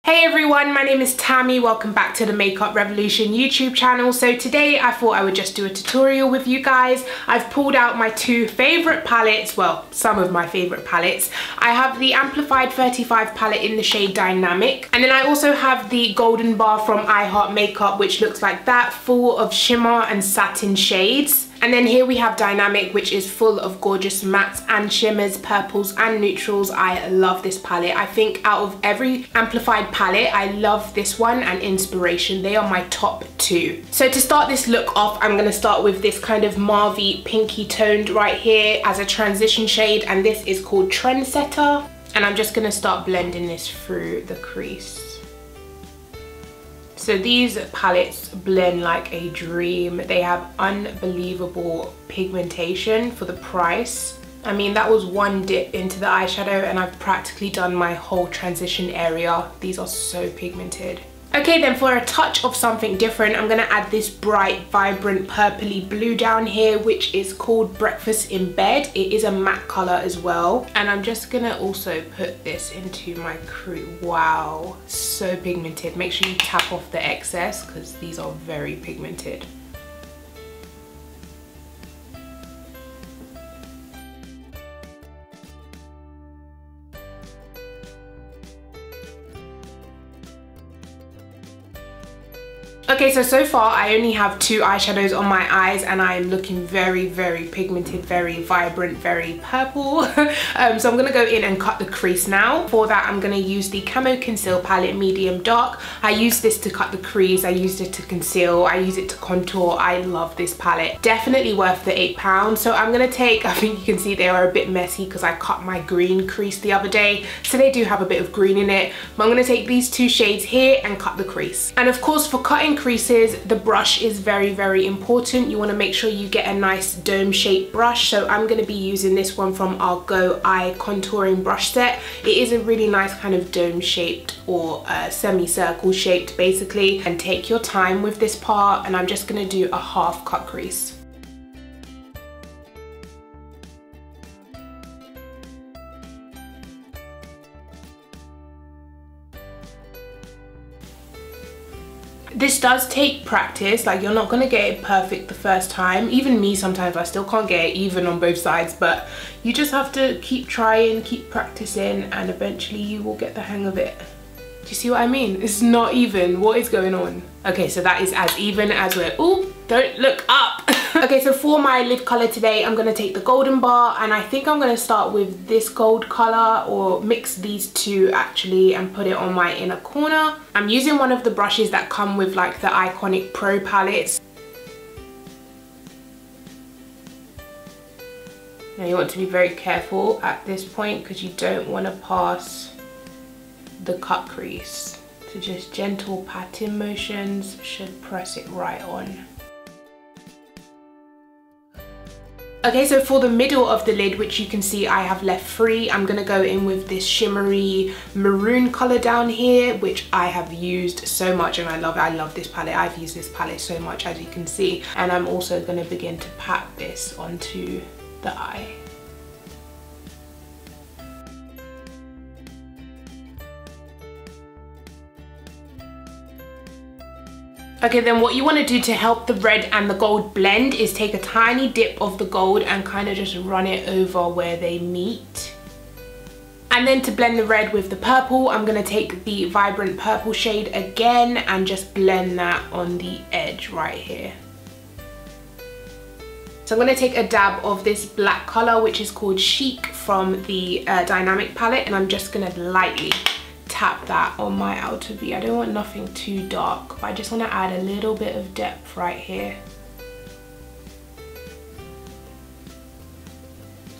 Hey everyone, my name is Tammy. Welcome back to the Makeup Revolution YouTube channel. So today I thought I would just do a tutorial with you guys. I've pulled out my two favorite palettes, well, some of my favorite palettes. I have the Amplified 35 palette in the shade Dynamic, and then I also have the Golden Bar from I Heart Makeup, which looks like that, full of shimmer and satin shades. And then here we have Dynamic, which is full of gorgeous mattes and shimmers, purples and neutrals. I love this palette. I think out of every Amplified palette, I love this one and Inspiration. They are my top two. So to start this look off, I'm going to start with this kind of mauve-y pinky toned right here as a transition shade, and this is called Trendsetter. And I'm just going to start blending this through the crease. So these palettes blend like a dream. They have unbelievable pigmentation for the price. I mean, that was one dip into the eyeshadow and I've practically done my whole transition area. These are so pigmented. Okay, then for a touch of something different, I'm gonna add this bright, vibrant, purpley blue down here, which is called Breakfast in Bed. It is a matte color as well. And I'm just gonna also put this into my crew. Wow, so pigmented. Make sure you tap off the excess because these are very pigmented. Okay, so far I only have two eyeshadows on my eyes and I'm looking very, very pigmented, very vibrant, very purple. So I'm gonna go in and cut the crease now. For that, I'm gonna use the Camo Conceal palette, medium dark. I use this to cut the crease, I used it to conceal, I use it to contour. I love this palette. Definitely worth the £8. So I'm gonna take, I think you can see they are a bit messy because I cut my green crease the other day. So they do have a bit of green in it. But I'm gonna take these two shades here and cut the crease. And of course, for cutting creases, the brush is very, very important. You want to make sure you get a nice dome shaped brush. So I'm going to be using this one from our Go Eye contouring brush set. It is a really nice kind of dome shaped or semicircle shaped basically. And take your time with this part, and I'm just going to do a half cut crease. This does take practice, like you're not gonna get it perfect the first time. Even me, sometimes I still can't get it even on both sides, but you just have to keep trying, keep practicing, and eventually you will get the hang of it. Do you see what I mean? It's not even. What is going on? Okay, so that is as even as we're, ooh, don't look up. Okay, so for my lid color today, I'm gonna take the Golden Bar, and I think I'm gonna start with this gold color, or mix these two actually and put it on my inner corner. I'm using one of the brushes that come with like the Iconic Pro palettes. Now you want to be very careful at this point because you don't want to pass the cut crease. So just gentle patting motions should press it right on. Okay, so for the middle of the lid, which you can see I have left free, I'm gonna go in with this shimmery maroon color down here, which I have used so much and I love it. I love this palette. I've used this palette so much, as you can see. And I'm also gonna begin to pat this onto the eye. Okay, then what you want to do to help the red and the gold blend is take a tiny dip of the gold and kind of just run it over where they meet. And then to blend the red with the purple, I'm going to take the vibrant purple shade again and just blend that on the edge right here. So I'm going to take a dab of this black color, which is called Chic from the Dynamic palette, and I'm just going to lightly tap that on my outer V. I don't want nothing too dark, but I just want to add a little bit of depth right here.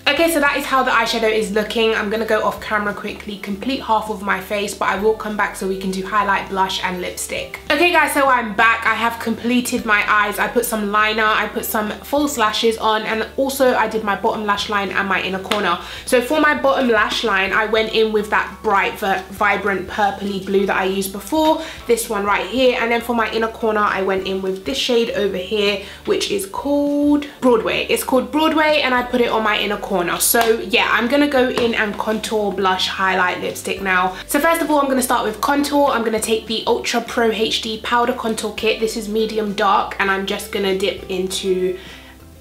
Okay, so that is how the eyeshadow is looking. I'm gonna go off camera quickly, complete half of my face, but I will come back so we can do highlight, blush, and lipstick. Okay guys, so I'm back. I have completed my eyes. I put some liner, I put some false lashes on, and also I did my bottom lash line and my inner corner. So for my bottom lash line, I went in with that bright, vibrant purpley blue that I used before, this one right here. And then for my inner corner, I went in with this shade over here, which is called Broadway. It's called Broadway, and I put it on my inner corner. corner. So yeah, I'm gonna go in and contour, blush, highlight, lipstick now. So first of all, I'm gonna start with contour. I'm gonna take the Ultra Pro HD Powder Contour Kit. This is medium dark, and I'm just gonna dip into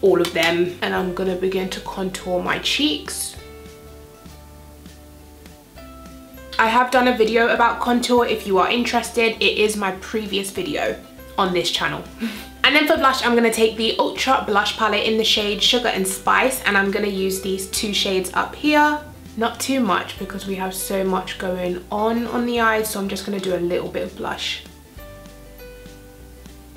all of them, and I'm gonna begin to contour my cheeks. I have done a video about contour. If you are interested, it is my previous video on this channel. And then for blush, I'm gonna take the Ultra Blush Palette in the shade Sugar and Spice, and I'm gonna use these 2 shades up here. Not too much because we have so much going on the eyes, so I'm just gonna do a little bit of blush.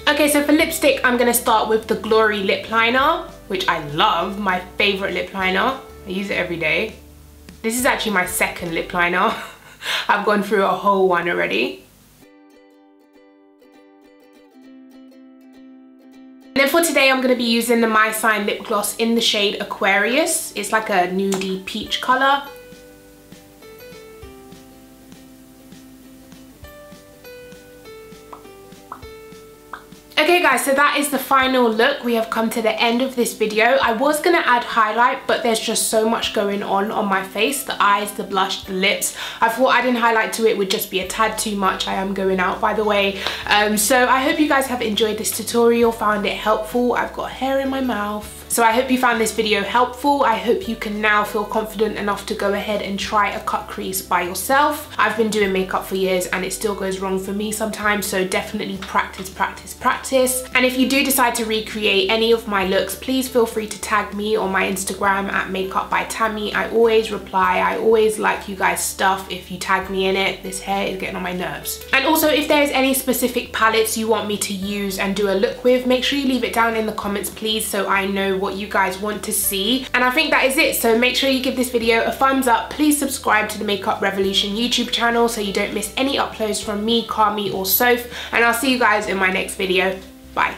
Okay, so for lipstick, I'm gonna start with the Glory Lip Liner, which I love, my favorite lip liner. I use it every day. This is actually my second lip liner. I've gone through a whole one already. And then for today, I'm gonna be using the My Sign lip gloss in the shade Aquarius. It's like a nudie peach color. Okay guys, so that is the final look. We have come to the end of this video. I was gonna add highlight, but there's just so much going on my face, the eyes, the blush, the lips. I thought adding highlight to it would just be a tad too much. I am going out, by the way. So I hope you guys have enjoyed this tutorial, found it helpful. I've got hair in my mouth. So I hope you found this video helpful. I hope you can now feel confident enough to go ahead and try a cut crease by yourself. I've been doing makeup for years and it still goes wrong for me sometimes, so definitely practice, practice, practice. And if you do decide to recreate any of my looks, please feel free to tag me on my Instagram at MakeupByTammi. I always reply. I always like you guys' stuff if you tag me in it. This hair is getting on my nerves. And also, if there's any specific palettes you want me to use and do a look with, make sure you leave it down in the comments, please, so I know what you guys want to see. And I think that is it, so make sure you give this video a thumbs up. Please subscribe to the Makeup Revolution YouTube channel so you don't miss any uploads from me, Kami, or Soph, and I'll see you guys in my next video. Bye.